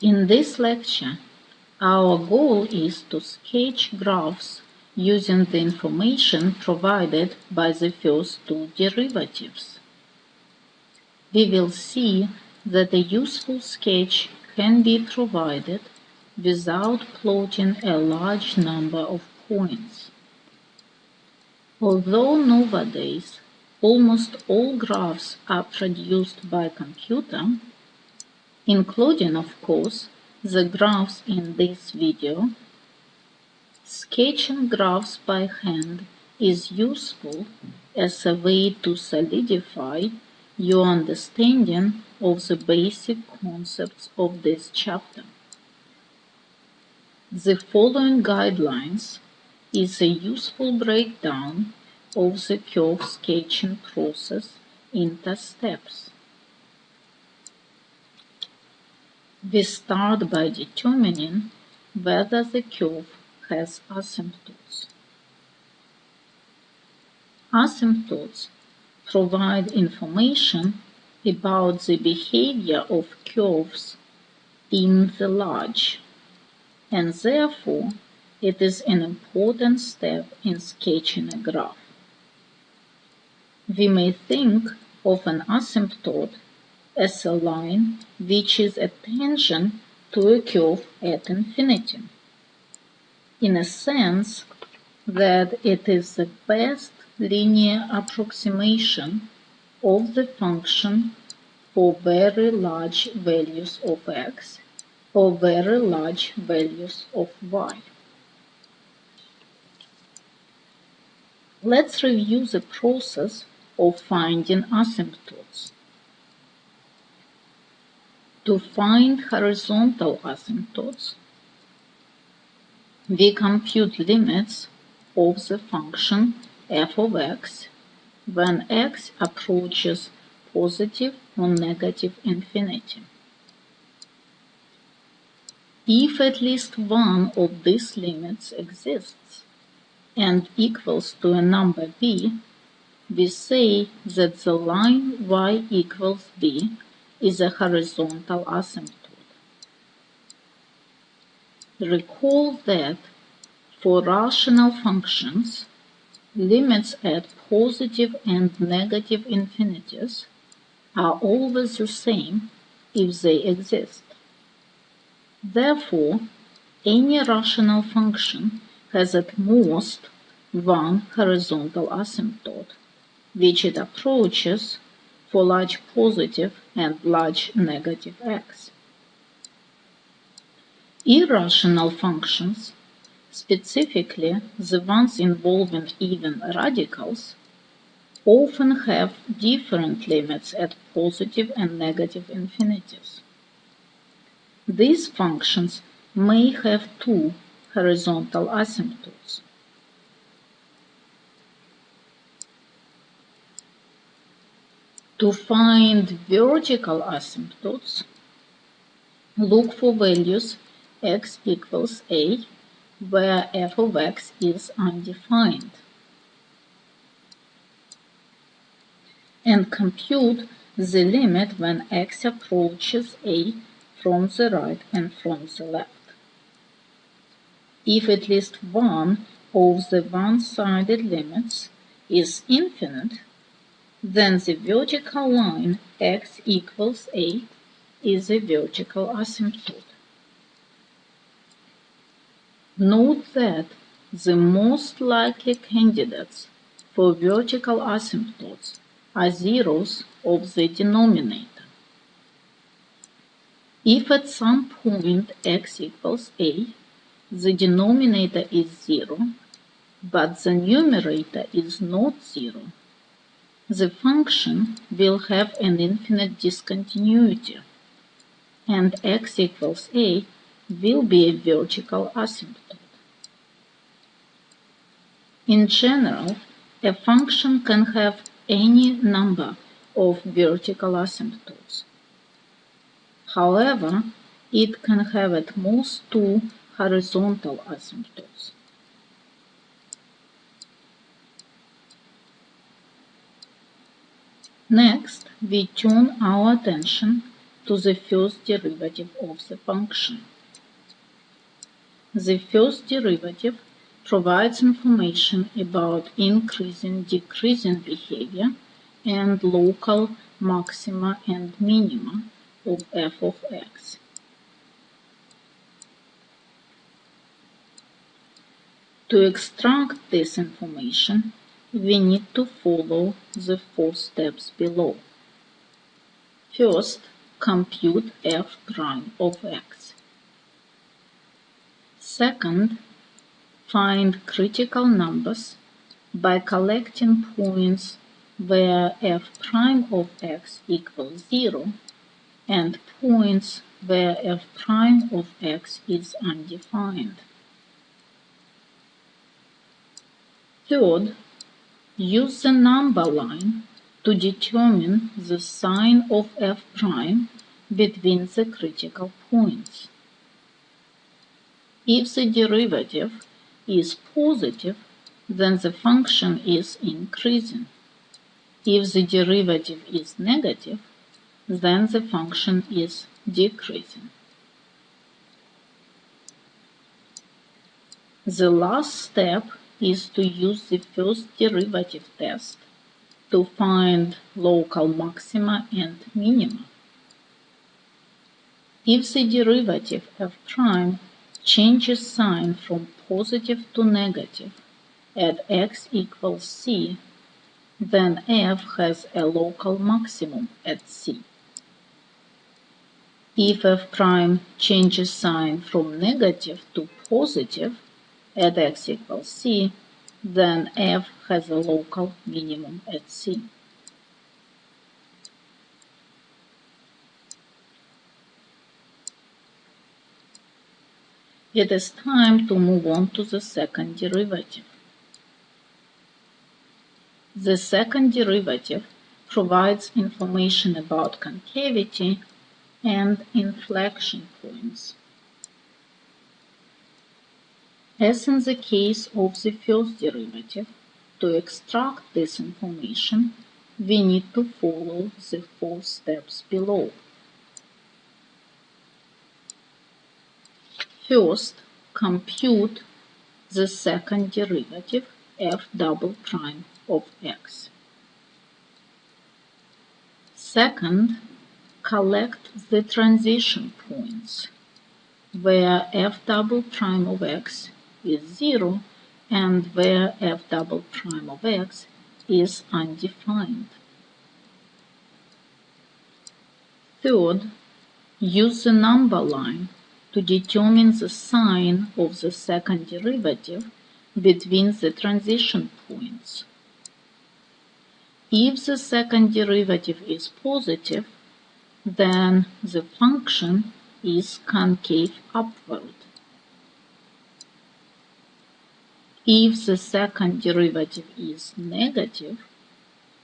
In this lecture, our goal is to sketch graphs using the information provided by the first two derivatives. We will see that a useful sketch can be provided without plotting a large number of points. Although nowadays almost all graphs are produced by computer, including, of course, the graphs in this video, sketching graphs by hand is useful as a way to solidify your understanding of the basic concepts of this chapter. The following guidelines is a useful breakdown of the curve sketching process into steps. We start by determining whether the curve has asymptotes. Asymptotes provide information about the behavior of curves in the large, and therefore it is an important step in sketching a graph. We may think of an asymptote as a line which is a tangent to a curve at infinity, in a sense that it is the best linear approximation of the function for very large values of x or very large values of y. Let's review the process of finding asymptotes. To find horizontal asymptotes, we compute limits of the function f of x when x approaches positive or negative infinity. If at least one of these limits exists and equals to a number b, we say that the line y equals b is a horizontal asymptote. Recall that for rational functions, limits at positive and negative infinities are always the same if they exist. Therefore, any rational function has at most one horizontal asymptote, which it approaches for large positive and large negative x. Irrational functions, specifically the ones involving even radicals, often have different limits at positive and negative infinities. These functions may have two horizontal asymptotes. To find vertical asymptotes, look for values x equals a, where f of x is undefined, and compute the limit when x approaches a from the right and from the left. If at least one of the one-sided limits is infinite, then the vertical line x equals a is a vertical asymptote. Note that the most likely candidates for vertical asymptotes are zeros of the denominator. If at some point x equals a, the denominator is 0, but the numerator is not 0, the function will have an infinite discontinuity, and x equals a will be a vertical asymptote. In general, a function can have any number of vertical asymptotes. However, it can have at most two horizontal asymptotes. Next, we turn our attention to the first derivative of the function. The first derivative provides information about increasing-decreasing behavior and local maxima and minima of f of x. To extract this information, we need to follow the 4 steps below. First, compute f prime of x. Second, find critical numbers by collecting points where f prime of x equals 0 and points where f prime of x is undefined. Third, use the number line to determine the sign of f prime between the critical points. If the derivative is positive, then the function is increasing. If the derivative is negative, then the function is decreasing. The last step is to use the first derivative test to find local maxima and minima. If the derivative f prime changes sign from positive to negative at x equals c, then f has a local maximum at c. If f prime changes sign from negative to positive at x equals c, then f has a local minimum at c. It is time to move on to the second derivative. The second derivative provides information about concavity and inflection points. As in the case of the first derivative, to extract this information, we need to follow the 4 steps below. First, compute the second derivative f double prime of x. Second, collect the transition points where f double prime of x is 0 and where f double prime of x is undefined. Third, use the number line to determine the sign of the second derivative between the transition points. If the second derivative is positive, then the function is concave upward. If the second derivative is negative,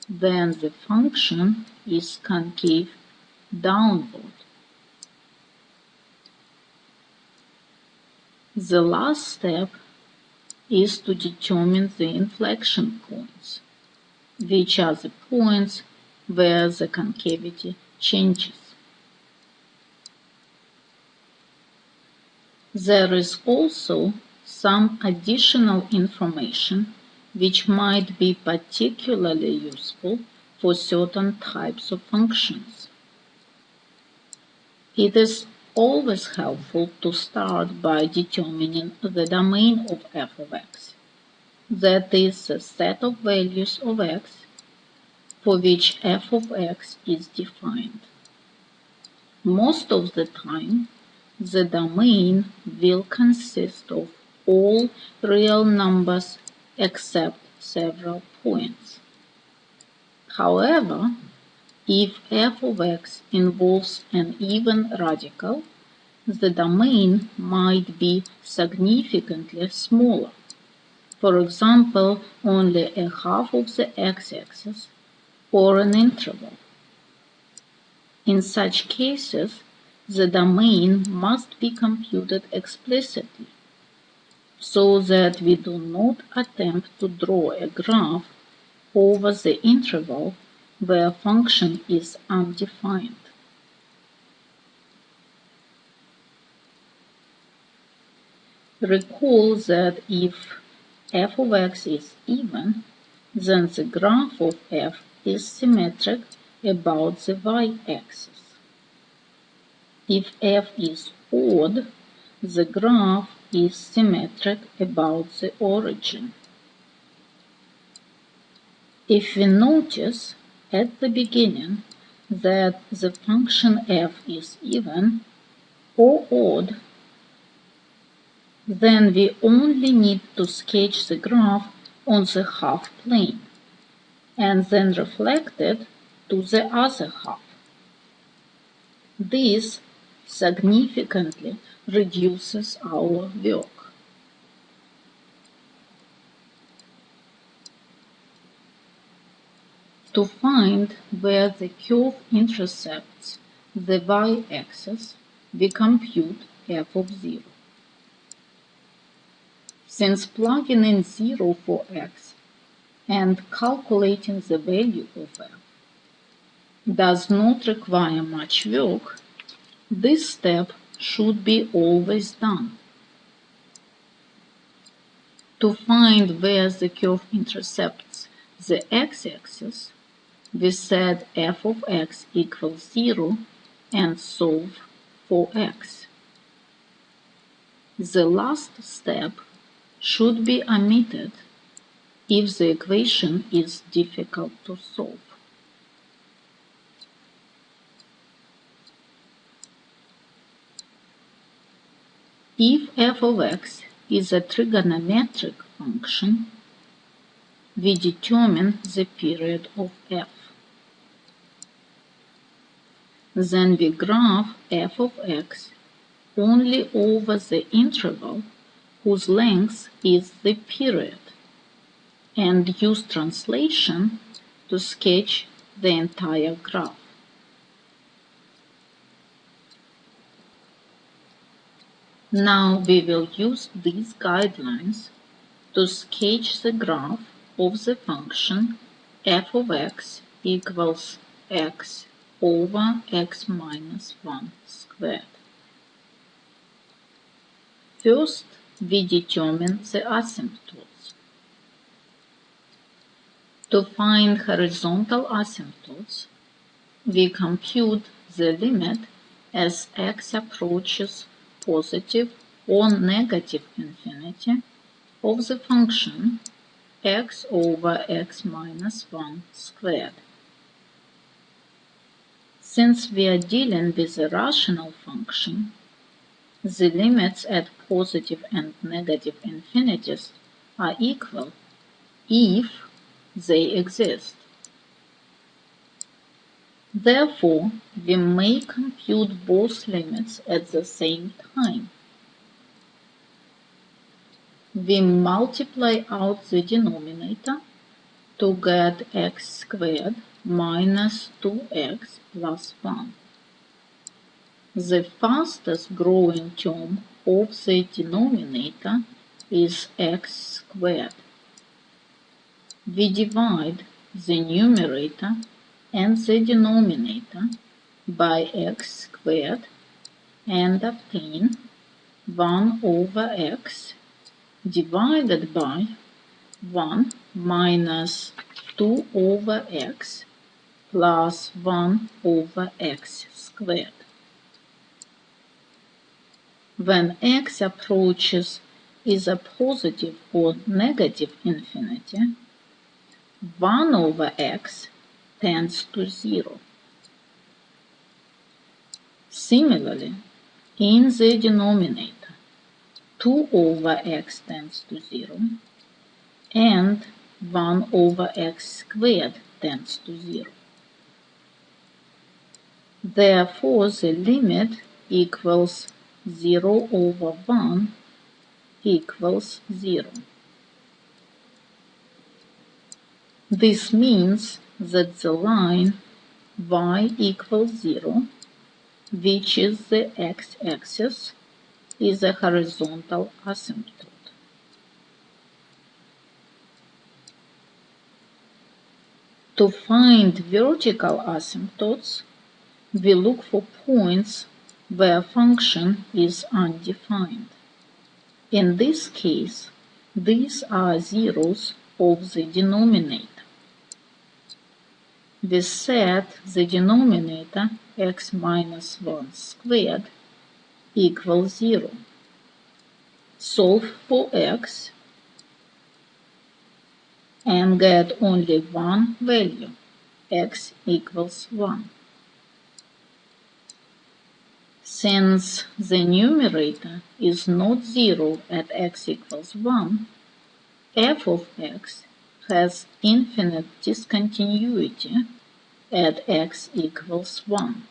then the function is concave downward. The last step is to determine the inflection points, which are the points where the concavity changes. There is also some additional information which might be particularly useful for certain types of functions. It is always helpful to start by determining the domain of f of x, that is, the set of values of x for which f of x is defined. Most of the time, the domain will consist of all real numbers except several points. However, if f of x involves an even radical, the domain might be significantly smaller. For example, only a half of the x-axis or an interval. In such cases, the domain must be computed explicitly, so that we do not attempt to draw a graph over the interval where function is undefined. Recall that if f of x is even, then the graph of f is symmetric about the y-axis. If f is odd, the graph is symmetric about the origin. If we notice at the beginning that the function f is even or odd, then we only need to sketch the graph on the half plane and then reflect it to the other half. This significantly reduces our work. To find where the curve intercepts the y-axis, we compute f of 0. Since plugging in 0 for x and calculating the value of f does not require much work, this step should be always done. To find where the curve intercepts the x-axis, we set f of x equals 0 and solve for x. The last step should be omitted if the equation is difficult to solve. If f of x is a trigonometric function, we determine the period of f. Then we graph f of x only over the interval whose length is the period, and use translation to sketch the entire graph. Now we will use these guidelines to sketch the graph of the function f of x equals x over x minus 1 squared. First, we determine the asymptotes. To find horizontal asymptotes, we compute the limit as x approaches positive or negative infinity of the function x over x minus 1 squared. Since we are dealing with a rational function, the limits at positive and negative infinities are equal if they exist. Therefore, we may compute both limits at the same time. We multiply out the denominator to get x squared minus 2x plus 1. The fastest growing term of the denominator is x squared. We divide the numerator and the denominator by x squared and obtain 1 over x divided by 1 minus 2 over x plus 1 over x squared. When x approaches either positive or negative infinity, 1 over x tends to 0. Similarly, in the denominator, 2 over x tends to 0, and 1 over x squared tends to 0. Therefore, the limit equals 0 over 1 equals 0. This means that the line y equals 0, which is the x-axis, is a horizontal asymptote. To find vertical asymptotes, we look for points where function is undefined. In this case, these are zeros of the denominator. We set the denominator x minus 1 squared equals 0. Solve for x and get only one value, x equals 1. Since the numerator is not 0 at x equals 1, f of x has infinite discontinuity at x equals 1.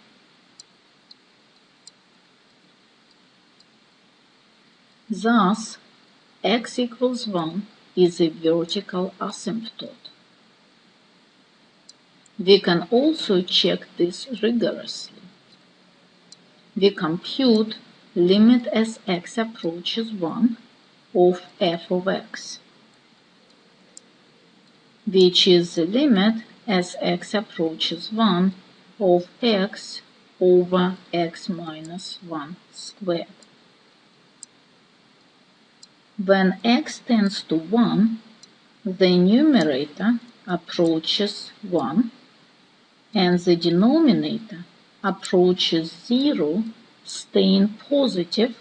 Thus, x equals 1 is a vertical asymptote. We can also check this rigorously. We compute limit as x approaches 1 of f of x, which is the limit as x approaches 1 of x over x minus 1 squared. When x tends to 1, the numerator approaches 1 and the denominator approaches 0, staying positive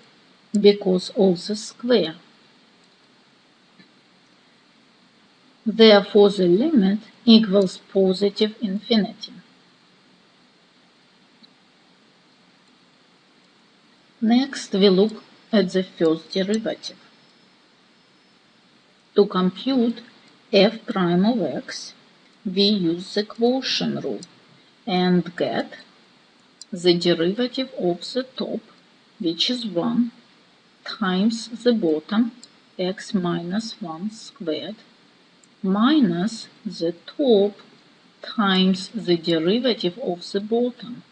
because of the square. Therefore, the limit equals positive infinity. Next, we look at the first derivative. To compute f prime of x, we use the quotient rule and get the derivative of the top, which is 1, times the bottom, x minus 1 squared, minus the top times the derivative of the bottom,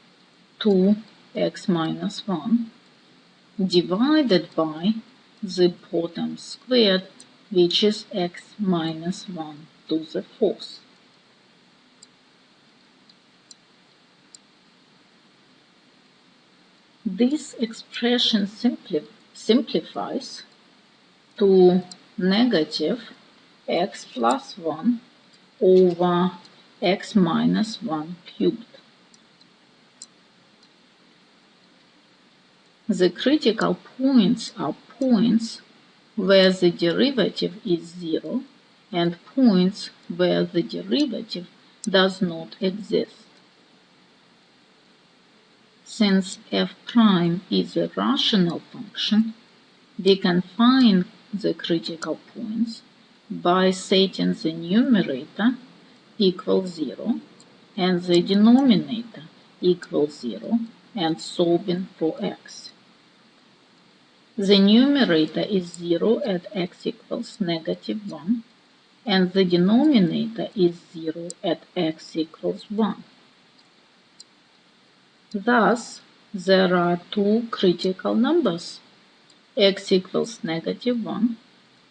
2x minus 1, divided by the bottom squared, which is x minus 1 to the fourth. This expression simplifies to negative x plus 1 over x minus 1 cubed. The critical points are points where the derivative is 0 and points where the derivative does not exist. Since f prime is a rational function, we can find the critical points by setting the numerator equals 0 and the denominator equals 0 and solving for x. The numerator is 0 at x equals negative 1 and the denominator is 0 at x equals 1. Thus, there are two critical numbers, x equals negative 1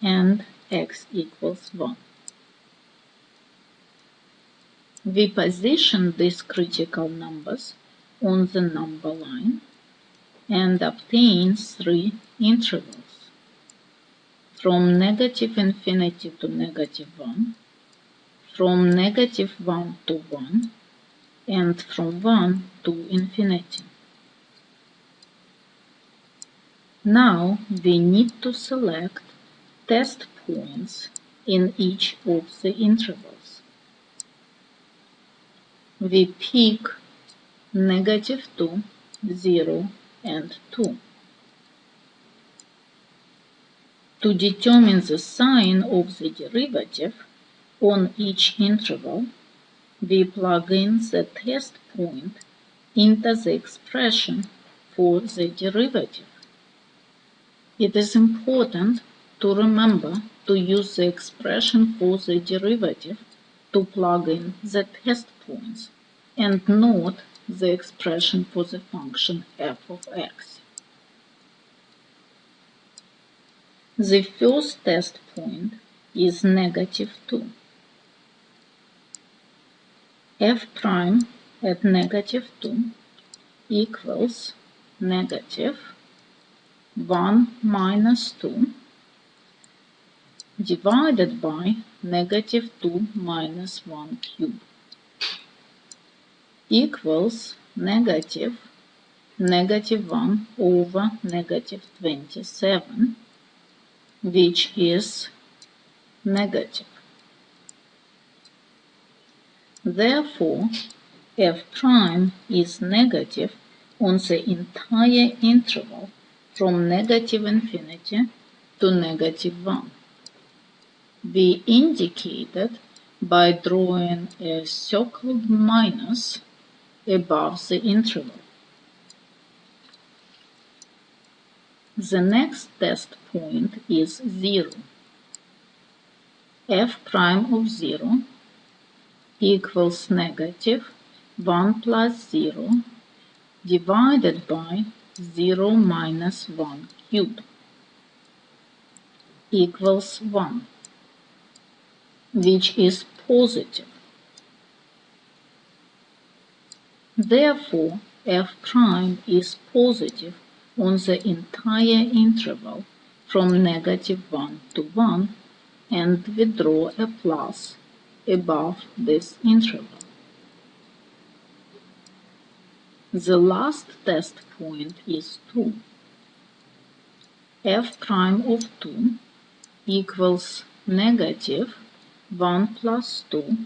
and x equals 1. We position these critical numbers on the number line and obtain three intervals, from negative infinity to negative 1, from negative 1 to 1, and from 1 to infinity. Now we need to select test points in each of the intervals. We pick negative 2, 0, and 2. To determine the sign of the derivative on each interval, we plug in the test point into the expression for the derivative. It is important to remember to use the expression for the derivative to plug in the test points and not the expression for the function f of x. The first test point is negative 2. F prime at negative 2 equals negative 1 minus 2 divided by negative 2 minus 1 cube equals negative 1 over negative 27, which is negative. Therefore, f prime is negative on the entire interval from negative infinity to negative 1. We indicate it by drawing a circled minus above the interval. The next test point is 0. F prime of 0 equals negative 1 plus 0 divided by 0 minus 1 cubed equals 1, which is positive. Therefore, f prime is positive on the entire interval from negative 1 to 1, and we draw a plus above this interval. The last test point is 2. F prime of 2 equals negative 1 plus 2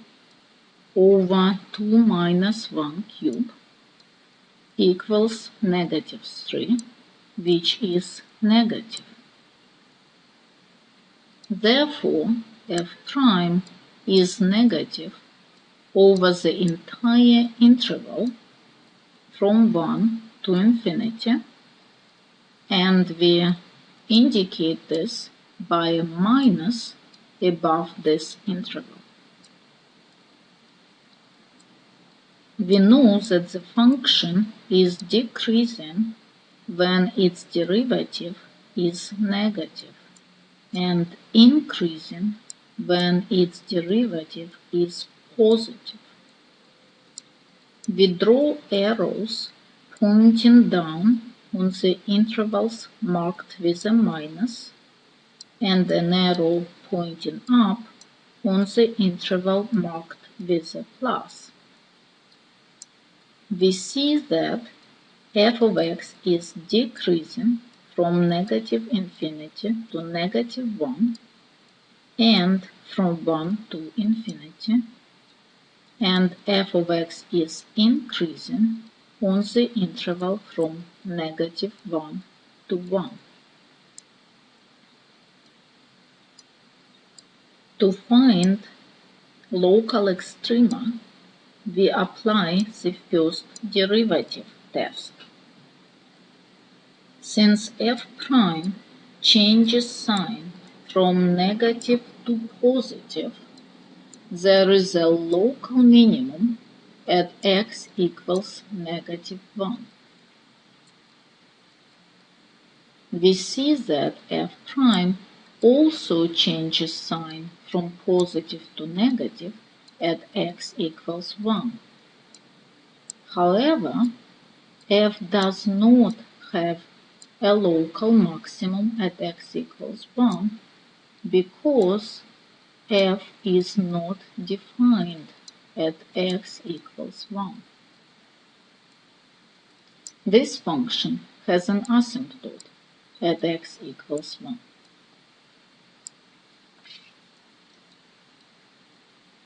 over 2 minus 1 cube equals negative 3, which is negative. Therefore, f prime is negative over the entire interval from 1 to infinity, and we indicate this by a minus above this interval. We know that the function is decreasing when its derivative is negative and increasing when its derivative is positive. We draw arrows pointing down on the intervals marked with a minus and an arrow pointing up on the interval marked with a plus. We see that f of x is decreasing from negative infinity to negative 1 and from 1 to infinity, and f of x is increasing on the interval from negative 1 to 1. To find local extrema, we apply the first derivative test. Since f prime changes sign from negative to positive, there is a local minimum at x equals negative 1. We see that f prime also changes sign from positive to negative at x equals 1. However, f does not have a local maximum at x equals 1 because f is not defined at x equals 1. This function has an asymptote at x equals 1.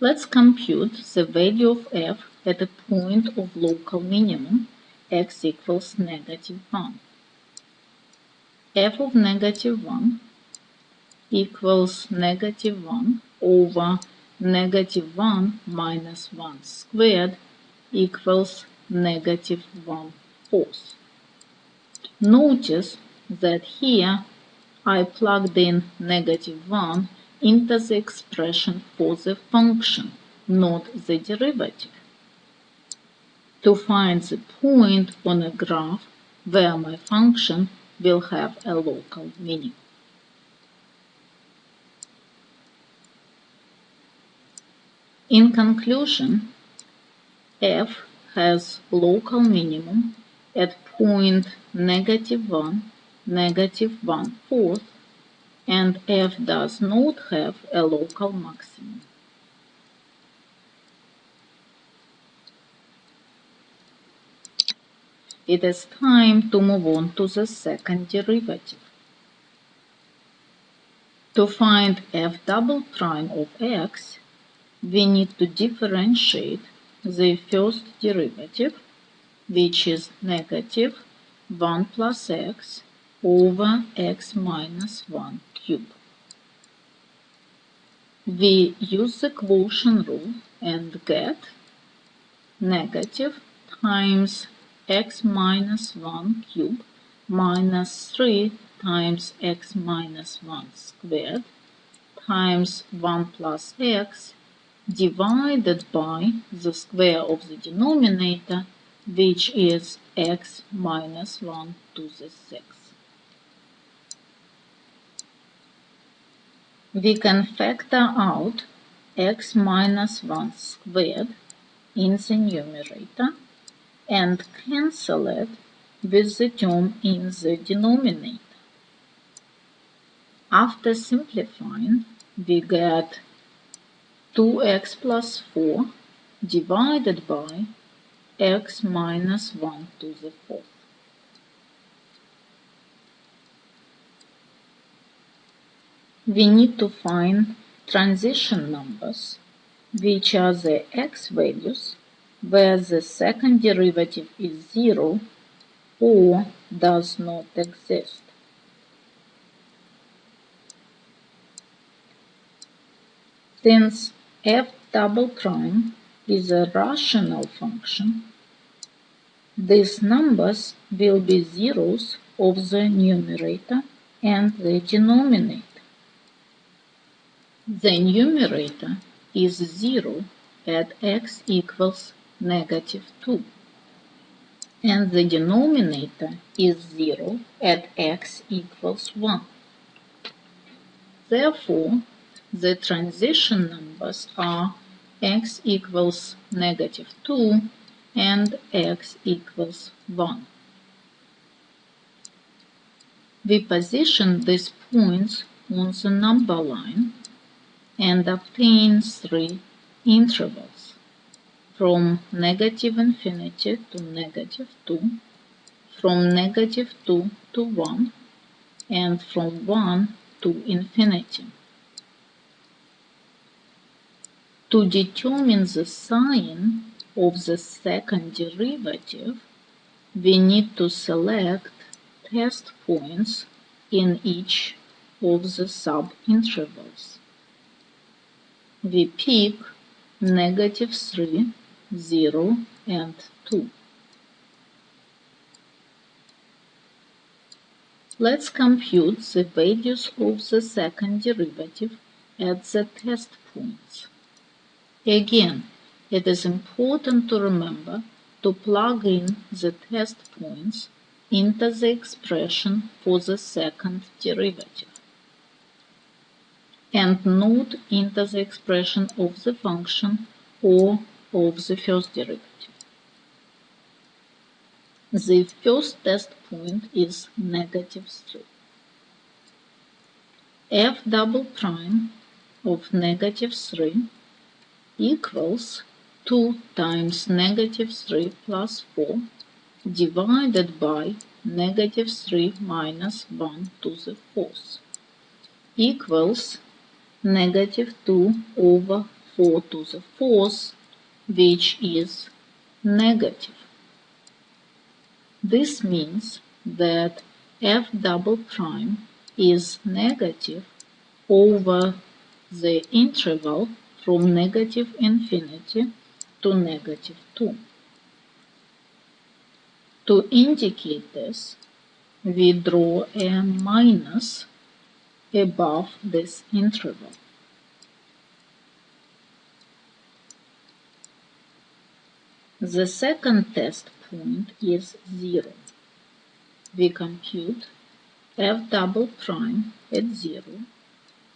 Let's compute the value of f at a point of local minimum x equals negative 1. F of negative 1 equals negative 1 over negative 1 minus 1 squared equals negative 1/4. Notice that here I plugged in negative 1 into the expression for the function, not the derivative, to find the point on a graph where my function will have a local minimum. In conclusion, f has local minimum at point negative 1, negative 1/4, and f does not have a local maximum. It is time to move on to the second derivative. To find f double prime of x, we need to differentiate the first derivative, which is negative 1 plus x over x minus 1 cube. We use the quotient rule and get negative times x minus 1 cube minus 3 times x minus 1 squared times 1 plus x divided by the square of the denominator, which is x minus 1 to the 6. We can factor out x minus 1 squared in the numerator and cancel it with the term in the denominator. After simplifying, we get 2x plus 4 divided by x minus 1 to the 4th. We need to find transition numbers, which are the x values where the second derivative is 0 or does not exist. Since f double prime is a rational function, these numbers will be zeros of the numerator and the denominator. The numerator is 0 at x equals negative 2, and the denominator is 0 at x equals 1. Therefore, the transition numbers are x equals negative 2 and x equals 1. We position these points on the number line and obtain 3 intervals from negative infinity to negative 2, from negative 2 to 1, and from 1 to infinity. To determine the sign of the second derivative, we need to select test points in each of the subintervals. We pick negative 3, 0, and 2. Let's compute the values of the second derivative at the test points. Again, it is important to remember to plug in the test points into the expression for the second derivative, and not into the expression of the function or of the first derivative. The first test point is negative 3. F double prime of negative 3 equals 2 times negative 3 plus 4 divided by negative 3 minus 1 to the 4th equals negative 2 over 4 to the 4th, which is negative. This means that f double prime is negative over the interval from negative infinity to negative 2. To indicate this, we draw a minus above this interval. The second test point is 0. We compute f double prime at 0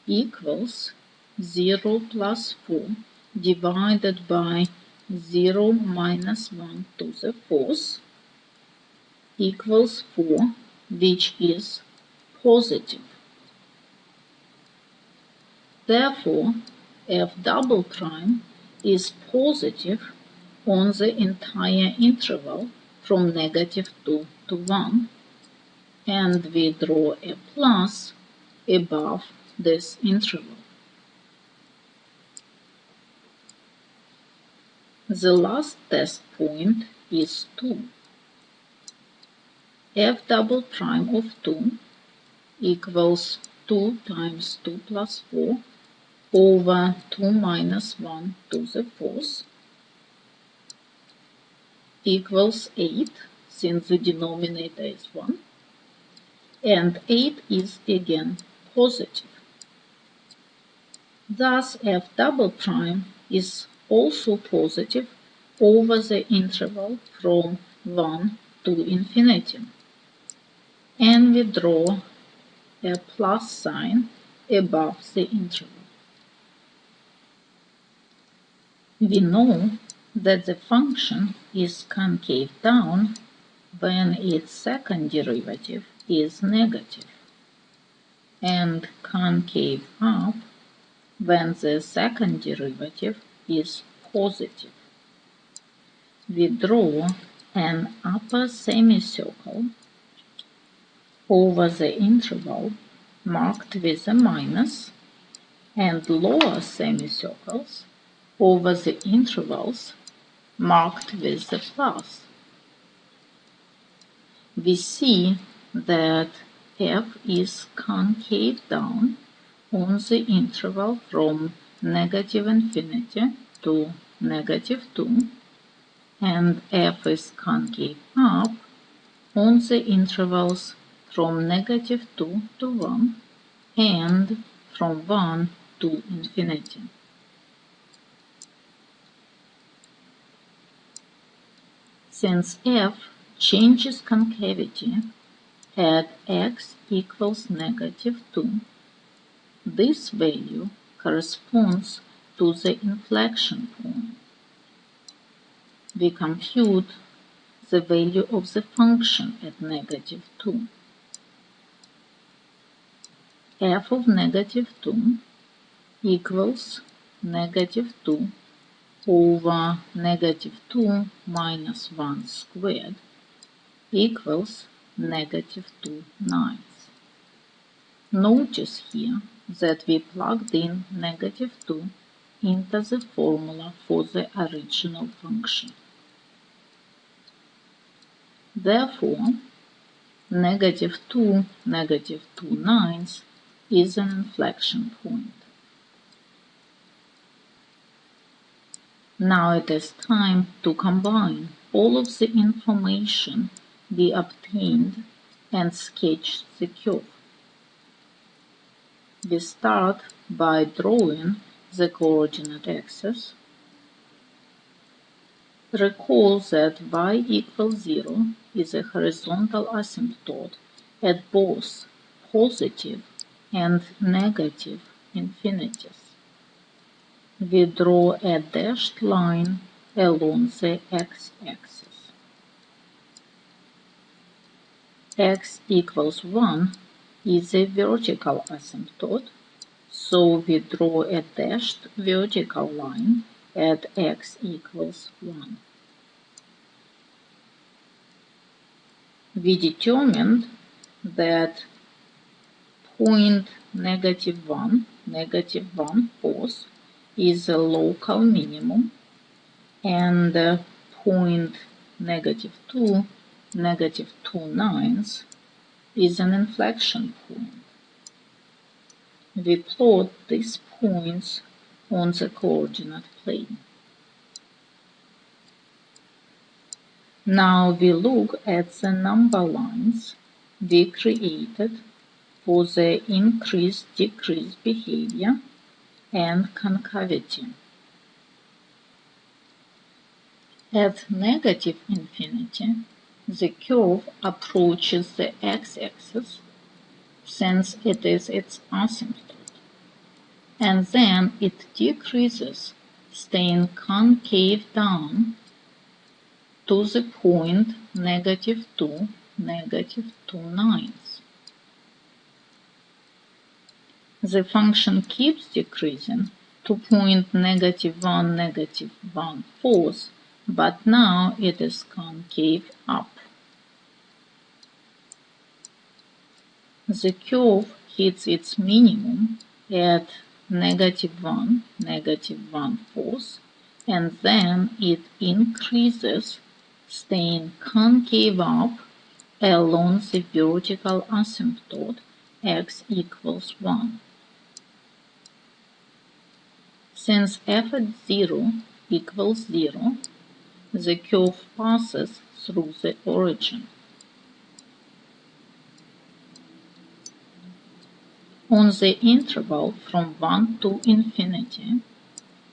equals 0 plus 4 divided by 0 minus 1 to the 4th equals 4, which is positive. Therefore, f double prime is positive on the entire interval from -2 to 1, and we draw a plus above this interval. The last test point is 2. F double prime of 2 equals 2 times 2 plus 4 over 2 minus 1 to the fourth equals 8, since the denominator is 1, and 8 is again positive. Thus f double prime is also positive over the interval from 1 to infinity, and we draw a plus sign above the interval. We know that the function is concave down when its second derivative is negative, and concave up when the second derivative is positive. We draw an upper semicircle over the interval marked with a minus, and lower semicircles over the intervals marked with the plus. We see that f is concave down on the interval from -infinity to -2, and f is concave up on the intervals from -2 to 1 and from 1 to infinity. Since f changes concavity at x equals -2, this value corresponds to the inflection point. We compute the value of the function at -2. f of -2 equals -2 over -2 minus 1 squared equals -2/9. Notice here that we plugged in -2 into the formula for the original function. Therefore, -2 2/9 is an inflection point. Now it is time to combine all of the information we obtained and sketch the curve. We start by drawing the coordinate axis. Recall that y equals 0 is a horizontal asymptote at both positive and negative infinities. We draw a dashed line along the x-axis. X equals 1 is a vertical asymptote, so we draw a dashed vertical line at x equals 1. We determined that point -1, -1/4 is a local minimum, and point -2, -2/9 is an inflection point. We plot these points on the coordinate plane. Now we look at the number lines we created for the increase-decrease behavior and concavity. At -infinity, the curve approaches the x-axis since it is its asymptote, and then it decreases, staying concave down to the point -2, -2/9. The function keeps decreasing to point -1, -1 fourth, but now it is concave up. The curve hits its minimum at -1, -1 fourth, and then it increases, staying concave up along the vertical asymptote x equals 1. Since f at 0 equals 0, the curve passes through the origin. On the interval from 1 to infinity,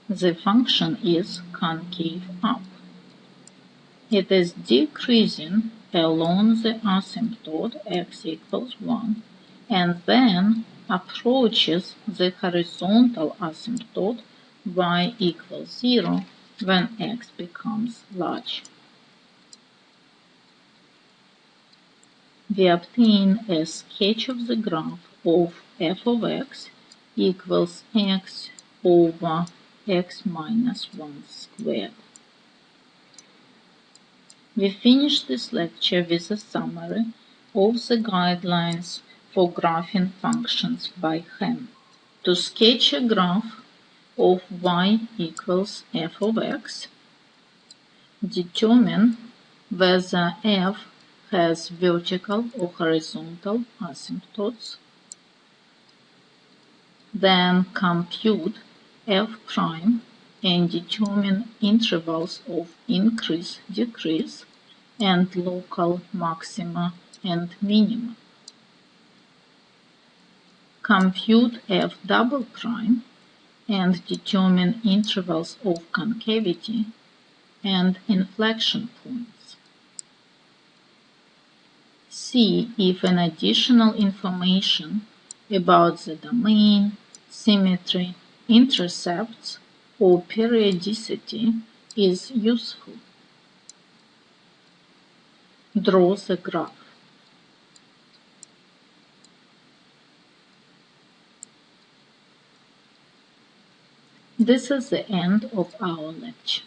the function is concave up. It is decreasing along the asymptote x equals 1 and then approaches the horizontal asymptote y equals 0 when x becomes large. We obtain a sketch of the graph of f of x equals x over x minus 1 squared. We finish this lecture with a summary of the guidelines for graphing functions by hand. To sketch a graph of y equals f of x, determine whether f has vertical or horizontal asymptotes. Then compute f prime and determine intervals of increase, decrease, and local maxima and minima. Compute f double prime and determine intervals of concavity and inflection points. See if an additional information about the domain, symmetry, intercepts, or periodicity is useful. Draw the graph. This is the end of our lecture.